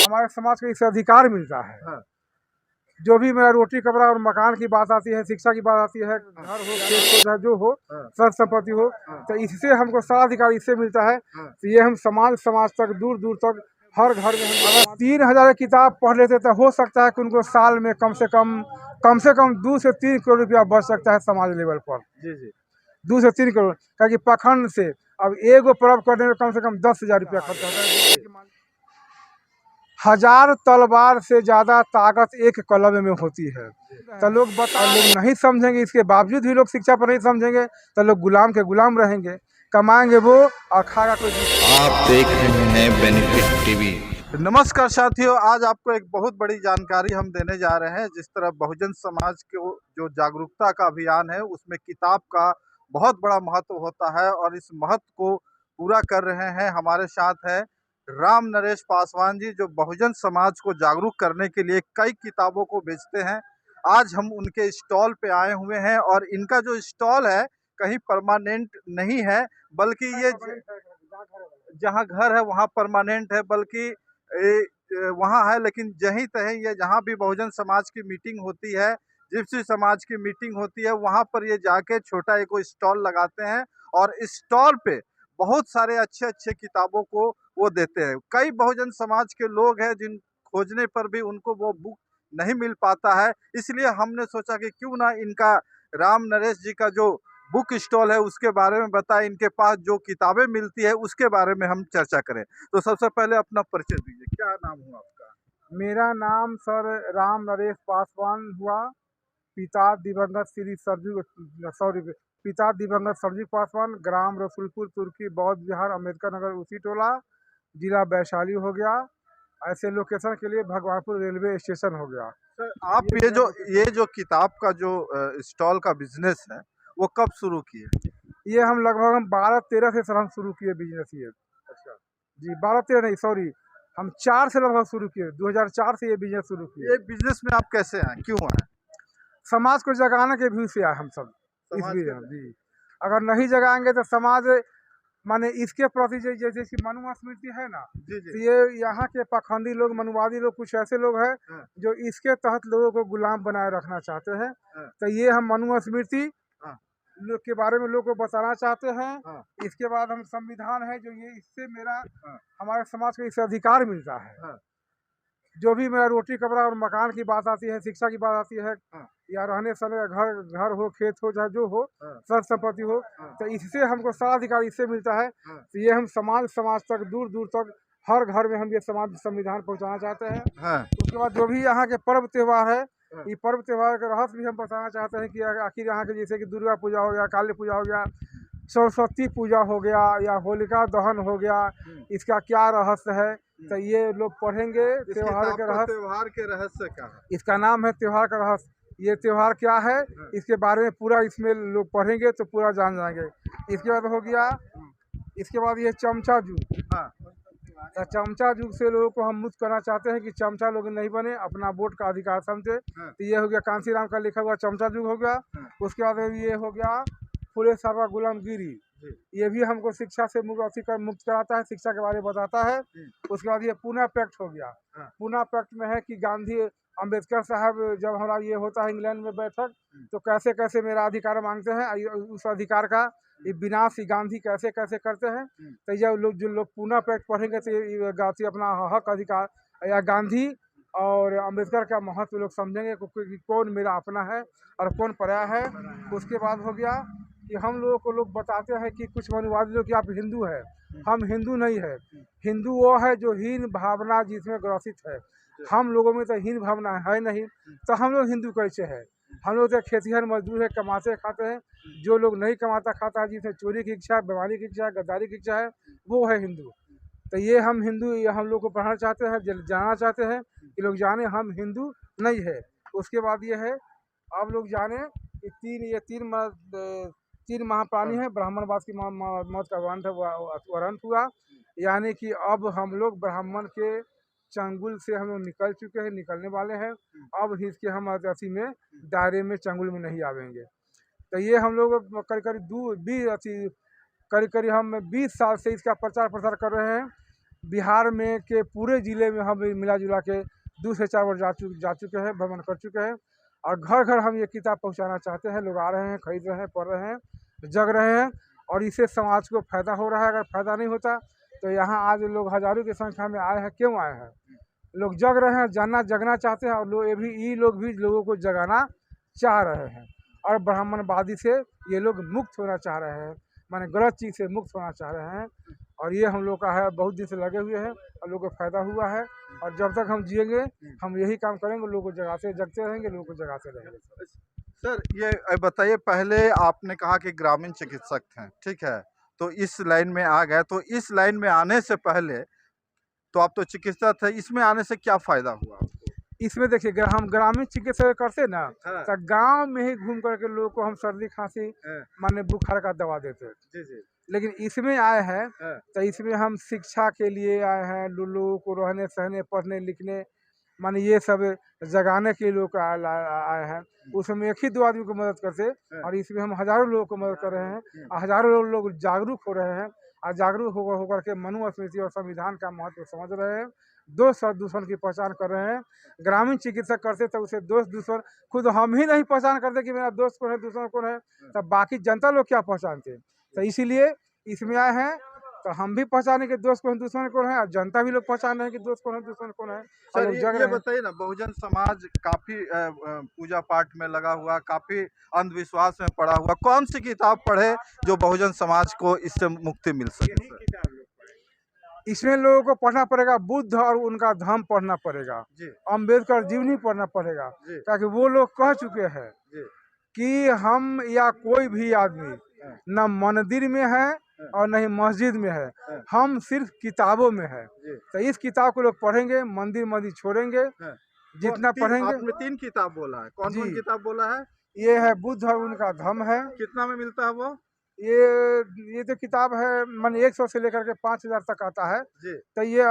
हमारे समाज को इससे अधिकार मिलता है। हाँ। जो भी मेरा रोटी कपड़ा और मकान की बात आती है, शिक्षा की बात आती है, घर हो, खेत हो, चाहे जो हो, हाँ। सर संपत्ति हो, हाँ। तो इससे हमको सारा अधिकार इससे मिलता है। हाँ। तो ये हम समाज तक दूर दूर तक हर घर में हम अगर 3,000 किताब पढ़ लेते तो हो सकता है कि उनको साल में कम से कम 2 से 3 करोड़ रुपया बच सकता है समाज लेवल पर। जी जी। 2 से 3 करोड़, क्योंकि पखंड से अब एगो पर्व करने में कम से कम 10,000 रुपया खर्च होता है। 1000 तलवार से ज्यादा ताकत एक कलम में होती है। तो लोग नहीं समझेंगे, इसके बावजूद भी लोग शिक्षा पर नहीं समझेंगे, तो लोग गुलाम के गुलाम रहेंगे, कमाएंगे वो और खाएगा कोई। आप देख रहे हैं बेनिफिट टीवी। नमस्कार साथियों, आज आपको एक बहुत बड़ी जानकारी हम देने जा रहे हैं। जिस तरह बहुजन समाज को जो जागरूकता का अभियान है उसमें किताब का बहुत बड़ा महत्व होता है और इस महत्व को पूरा कर रहे हैं। हमारे साथ है राम नरेश पासवान जी, जो बहुजन समाज को जागरूक करने के लिए कई किताबों को बेचते हैं। आज हम उनके स्टॉल पे आए हुए हैं और इनका जो स्टॉल है कहीं परमानेंट नहीं है, बल्कि ये जहाँ घर है वहाँ परमानेंट है, बल्कि वहाँ है। लेकिन जहीं तहीं ये जहाँ भी बहुजन समाज की मीटिंग होती है, जिप्सी समाज की मीटिंग होती है, वहाँ पर ये जाके छोटा एक स्टॉल लगाते हैं और इस स्टॉल पे बहुत सारे अच्छे अच्छे किताबों को वो देते हैं। कई बहुजन समाज के लोग हैं जिन खोजने पर भी उनको वो बुक नहीं मिल पाता है, इसलिए हमने सोचा कि क्यों ना इनका राम नरेश जी का जो बुक स्टॉल है उसके बारे में बताएं, इनके पास जो किताबें मिलती है उसके बारे में हम चर्चा करें। तो सबसे पहले अपना परिचय दीजिए, क्या नाम हुआ आपका? मेरा नाम सर राम नरेश पासवान हुआ। पिता दिवंगत श्री पिता दिवंगत सरजू पासवान, ग्राम रसूलपुर तुर्की, बौद्ध विहार, अम्बेडकर नगर, उसी टोला, जिला वैशाली हो गया। ऐसे लोकेशन के लिए भगवानपुर रेलवे स्टेशन हो गया। सर आप ये जो किताब का जो स्टॉल का बिजनेस है वो कब शुरू किए? ये हम लगभग हम 12-13 से सर हम शुरू किए बिजनेस ये। अच्छा जी 12-13 नहीं, सॉरी, हम 4 से लगभग शुरू किए, 2004 से ये बिजनेस शुरू किए। ये बिजनेस में आप कैसे आए, क्यों आए? समाज को जगाने के व्यू से आए हम सब, इसलिए जी। अगर नहीं जगाएंगे तो समाज माने इसके प्रति जैसे कि मनुस्मृति है ना, जी जी। तो ये यहाँ के पाखंडी लोग, मनुवादी लोग, कुछ ऐसे लोग हैं हाँ। जो इसके तहत लोगों को गुलाम बनाए रखना चाहते हैं। हाँ। तो ये हम मनुस्मृति हाँ। लोग के बारे में लोग को बताना चाहते हैं। हाँ। इसके बाद हम संविधान है जो ये इससे मेरा हाँ। हमारे समाज को इससे अधिकार मिलता है। हाँ। जो भी मेरा रोटी कपड़ा और मकान की बात आती है, शिक्षा की बात आती है, हाँ। या रहने सहने का घर हो, खेत हो, चाहे जो हो, हाँ। सर संपत्ति हो, हाँ। तो इससे हमको सारा अधिकार इससे मिलता है। हाँ। तो ये हम समाज तक दूर दूर तक हर घर में हम ये संविधान पहुंचाना चाहते हैं। हाँ। उसके बाद जो भी यहाँ के पर्व त्योहार है, हाँ। ये पर्व त्योहार का रहस्य भी हम बताना चाहते हैं कि आखिर यहाँ के जैसे कि दुर्गा पूजा हो गया, काली पूजा हो गया, सरस्वती पूजा हो गया, या होलिका दहन हो गया, इसका क्या रहस्य है, तो ये लोग पढ़ेंगे। त्योहार के रहस्य क्या है? इसका नाम है त्योहार का रहस्य। ये त्योहार क्या है इसके बारे में पूरा इसमें लोग पढ़ेंगे तो पूरा जान जाएंगे। इसके बाद हो गया, इसके बाद ये चमचा जुग। हाँ। तो चमचा जुग से लोगों को हम मुक्त करना चाहते हैं कि चमचा लोग नहीं बने, अपना वोट का अधिकार समझे। हाँ। तो ये हो गया कांसीराम का लिखा हुआ चमचा जुग हो गया। हाँ। उसके बाद ये हो गया फुले साहब का गुलामगिरी, ये भी हमको शिक्षा से मुक्त कराता है, शिक्षा के बारे में बताता है। उसके बाद ये पूना पैक्ट हो गया। हाँ। पूना पैक्ट में है कि गांधी अम्बेडकर साहब जब हमारा ये होता है इंग्लैंड में बैठक, तो कैसे कैसे मेरा अधिकार मांगते हैं, उस अधिकार का ये विनाश गांधी कैसे कैसे करते हैं। तो ये जो लोग पूना पैक्ट पढ़ेंगे तो ये गांधी अपना हक अधिकार या गांधी और अम्बेडकर का महत्व लोग समझेंगे कि कौन मेरा अपना है और कौन पराया है। उसके बाद हो गया कि हम लोगों को लोग बताते हैं कि कुछ मनुवादी लोग कि आप हिंदू है, हम हिंदू नहीं है। हिंदू वो है जो हीन भावना जिसमें ग्रसित है, हम लोगों में तो हीन भावना है नहीं, तो हम लोग हिंदू कैसे हैं? हम लोग तो खेतिहर मजदूर है, कमाते खाते हैं। जो लोग नहीं कमाता खाता है, जिसे चोरी की इच्छा है, बीमारी की इच्छा है, गद्दारी की इच्छा है, वो है हिंदू। तो ये हम हिंदू, ये हम लोग को पढ़ाना चाहते हैं, जानना चाहते हैं कि लोग जाने हम हिंदू नहीं है। उसके बाद ये है, अब लोग जाने कि तीन महाप्राणी है, ब्राह्मणवाद की मौत का वारंट हुआ, यानी कि अब हम लोग ब्राह्मण के चंगुल से हम लोग निकल चुके हैं, निकलने वाले हैं। अब इसके हम अति में दायरे में चंगुल में नहीं आवेंगे। तो ये हम लोग करीब करीब हम 20 साल से इसका प्रचार प्रसार कर रहे हैं बिहार में के पूरे ज़िले में हम मिला जुला के 2 से 4 बार जा चुके हैं, भ्रमण कर चुके हैं। और घर घर हम ये किताब पहुंचाना चाहते हैं। लोग आ रहे हैं, खरीद रहे हैं, पढ़ रहे हैं, जग रहे हैं और इससे समाज को फ़ायदा हो रहा है। अगर फ़ायदा नहीं होता तो यहाँ आज लोग हज़ारों की संख्या में आए हैं। क्यों आए हैं? लोग जग रहे हैं, जगना चाहते हैं और ये लोग भी लोगों को जगाना चाह रहे हैं। और ब्राह्मणवादी से ये लोग मुक्त होना चाह रहे हैं, माने गलत चीज़ से मुक्त होना चाह रहे हैं। और ये हम लोग का है, बहुत दिन से लगे हुए हैं और लोगों को फ़ायदा हुआ है। और जब तक हम जिएंगे हम यही काम करेंगे, लोगों को जगते रहेंगे, लोगों को जगाते रहेंगे। सर ये बताइए, पहले आपने कहा कि ग्रामीण चिकित्सक थे, ठीक है, तो इस लाइन में आ गए, तो इस लाइन में आने से पहले तो आप तो चिकित्सक थे, इसमें आने से क्या फायदा हुआ आपको? इसमें देखिए, हम ग्रामीण चिकित्सा करते ना, हाँ। तो गांव में ही घूम करके लोगों को हम सर्दी खांसी हाँ। माने बुखार का दवा देते। जी जी। लेकिन इसमें आए हैं हाँ। तो इसमें हम शिक्षा के लिए आए हैं, लोगों को रहने सहने, पढ़ने लिखने, माने ये सब जगाने के लिए लोग आए हैं। उसमें एक ही 2 आदमी को मदद करते और इसमें हम हज़ारों लोगों को मदद कर रहे हैं और हज़ारों लोग जागरूक हो रहे हैं और जागरूक होकर के मनुस्मृति और संविधान का महत्व समझ रहे हैं। दोस्त और दूसरों की पहचान कर रहे हैं। ग्रामीण चिकित्सक करते तो उसे दोस्त दूसर खुद हम ही नहीं पहचान करते कि मेरा दोस्त कौन है, दूसरा कौन है, तब बाकी जनता लोग क्या पहचानते। तो इसीलिए इसमें आए हैं तो हम भी पहचाने कि दोस्त कौन दुश्मन कौन है और जनता भी लोग पहचान रहे हैं कि दोस्त कौन है दुश्मन कौन है। सर ये बताइए ना, बहुजन समाज काफी पूजा पाठ में लगा हुआ, काफी अंधविश्वास में पड़ा हुआ, कौन सी किताब पढ़े जो बहुजन समाज को इससे मुक्ति मिल सके? इसमें लोगों को पढ़ना पड़ेगा, बुद्ध और उनका धम्म पढ़ना पड़ेगा, अम्बेडकर जीवनी पढ़ना पड़ेगा, ताकि वो लोग कह चुके हैं कि हम या कोई भी आदमी न मंदिर में है और न ही मस्जिद में है, हम सिर्फ किताबों में है। तो इस किताब को लोग पढ़ेंगे, मंदिर छोड़ेंगे, जितना पढ़ेंगे। आपने 3 किताब बोला है, कौन कौन किताब बोला है? ये है बुद्ध और उनका धम्म है। कितना में मिलता है वो? ये जो किताब है माने 100 से लेकर के 5000 तक आता है जी। तो ये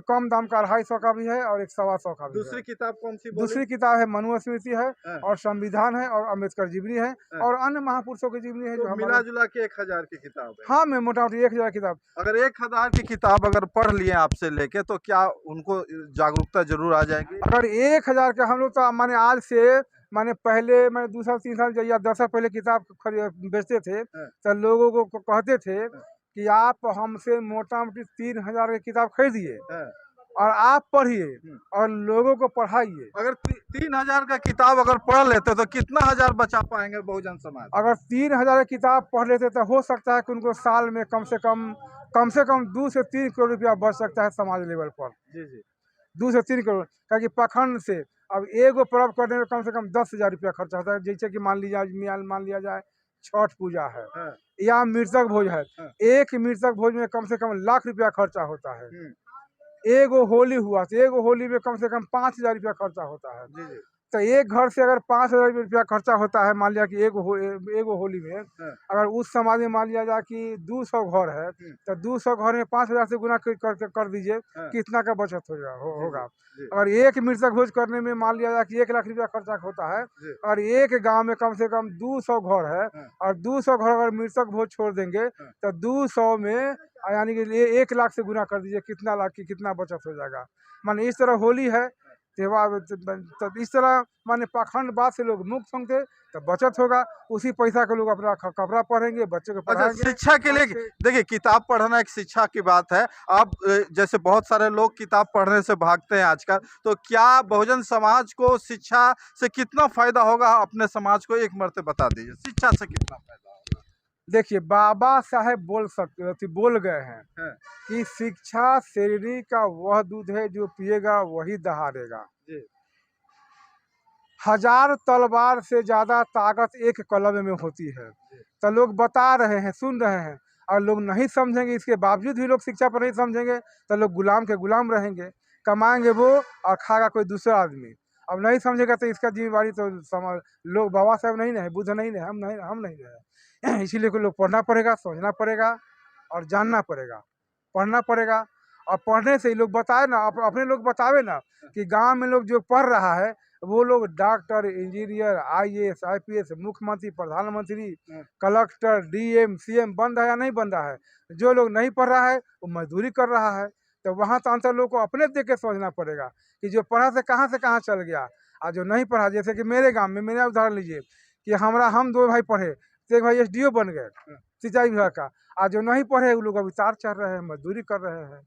कम दाम का 250 का भी है और 125 का भी। दूसरी किताब कौन सी बोली? दूसरी किताब है मनुस्मृति है और संविधान है और अम्बेडकर जीवनी है और अन्य महापुरुषों की जीवनी है। तो मिला जुला के 1000 की किताब है। हाँ, मैं मोटा मोटी 1000 किताब। अगर 1000 की किताब अगर पढ़ लिए आपसे लेके तो क्या उनको जागरूकता जरूर आ जाएगी? अगर 1000 के हम लोग तो माने आज से माने पहले मैंने 2 साल 3 साल या 10 साल पहले किताब बेचते थे तो लोगों को कहते थे कि आप हमसे मोटा मोटी 3000 की किताब खरीदिए और आप पढ़िए और लोगों को पढ़ाइए। अगर 3000 का किताब अगर पढ़ लेते तो कितना हजार बचा पाएंगे बहुजन समाज? अगर 3000 की किताब पढ़ लेते तो हो सकता है कि उनको साल में कम से कम 2 से 3 करोड़ रुपया बच सकता है समाज लेवल पर। जी जी, 2 से 3 करोड़, क्योंकि पाखंड से अब एगो पर्व करने में कम से कम 10,000 रुपया खर्चा होता है। जैसे कि मान लिया जाए छठ पूजा है या मृतक भोज है, एक मृतक भोज में कम से कम लाख रुपया खर्चा होता है। एगो होली हुआ तो एगो होली में कम से कम 5000 रुपया खर्चा होता है। तो एक घर से अगर 5000 रुपया खर्चा होता है, मान लिया कि एगो होली में, अगर उस समाज में मान लिया जाए कि 200 घर है तो 200 घर में 5000 से गुना कर दीजिए, कितना का बचत होगा। अगर एक मृतक भोज करने में मान लिया जाए कि 1 लाख रुपया खर्चा होता है और एक गांव में कम से कम 200 घर है और 200 घर अगर मृतक भोज छोड़ देंगे तो 200 में यानी कि 1 लाख से गुना कर दीजिए, कितना लाख की कितना बचत हो जाएगा। माने इस तरह होली है त्योहार, तो इस तरह माने पाखंडवाद से लोग मुक्त होंगे तो बचत होगा। उसी पैसा को लोग अपना कपड़ा पढ़ेंगे, बच्चे को पढ़ाएंगे। शिक्षा के लिए देखिए, किताब पढ़ना एक शिक्षा की बात है। आप जैसे बहुत सारे लोग किताब पढ़ने से भागते हैं आजकल, तो क्या बहुजन समाज को शिक्षा से कितना फायदा होगा? अपने समाज को एक मर्तबा बता दीजिए, शिक्षा से कितना फायदा होगा? देखिए, बाबा साहेब बोल गए हैं कि शिक्षा शेरनी का वह दूध है जो पिएगा वही दहाड़ेगा। 1000 तलवार से ज्यादा ताकत एक कलम में होती है। तो लोग बता रहे हैं, सुन रहे हैं और लोग नहीं समझेंगे। इसके बावजूद भी लोग शिक्षा पर नहीं समझेंगे तो लोग गुलाम के गुलाम रहेंगे, कमाएंगे वो और खाएगा कोई दूसरा आदमी। अब नहीं समझेगा तो इसका जिम्मेवारी तो लोग बाबा साहब नहीं है, बुद्ध नहीं है, हम नहीं है। इसीलिए को लोग पढ़ना पड़ेगा, समझना पड़ेगा और जानना पड़ेगा, पढ़ना पड़ेगा। और पढ़ने से ही लोग बताए ना, अपने लोग बतावे ना कि गांव में लोग जो पढ़ रहा है वो लोग डॉक्टर, इंजीनियर, IAS, IPS, मुख्यमंत्री, प्रधानमंत्री, कलेक्टर, DM, CM बन रहा है या नहीं बन रहा है। जो लोग नहीं पढ़ रहा है वो मजदूरी कर रहा है। तो वहाँ तो अंतर लोग को अपने देख के सोचना पड़ेगा कि जो पढ़ा से कहाँ चल गया, और जो नहीं पढ़ा, जैसे कि मेरे गांव में, मेरा उदाहरण लीजिए कि हम 2 भाई पढ़े, तो एक भाई SDO बन गए सिंचाई विभाग का, और जो नहीं पढ़े वो लोग अभी तार चढ़ रहे हैं, मजदूरी कर रहे हैं।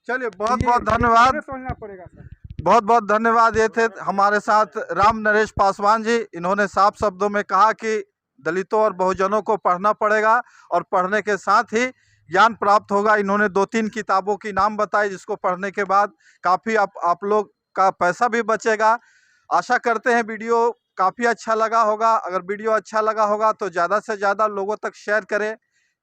चलिए बहुत बहुत धन्यवाद, सोचना पड़ेगा सर। बहुत बहुत धन्यवाद। ये थे हमारे साथ राम नरेश पासवान जी। इन्होंने साफ शब्दों में कहा कि दलितों और बहुजनों को पढ़ना पड़ेगा और पढ़ने के साथ ही ज्ञान प्राप्त होगा। इन्होंने 2-3 किताबों की नाम बताई जिसको पढ़ने के बाद काफ़ी आप लोग का पैसा भी बचेगा। आशा करते हैं वीडियो काफ़ी अच्छा लगा होगा। अगर वीडियो अच्छा लगा होगा तो ज़्यादा से ज़्यादा लोगों तक शेयर करें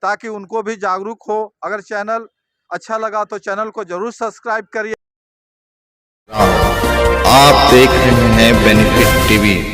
ताकि उनको भी जागरूक हो। अगर चैनल अच्छा लगा तो चैनल को ज़रूर सब्सक्राइब करिए। आप देख रहे हैं बेनिफिट टीवी।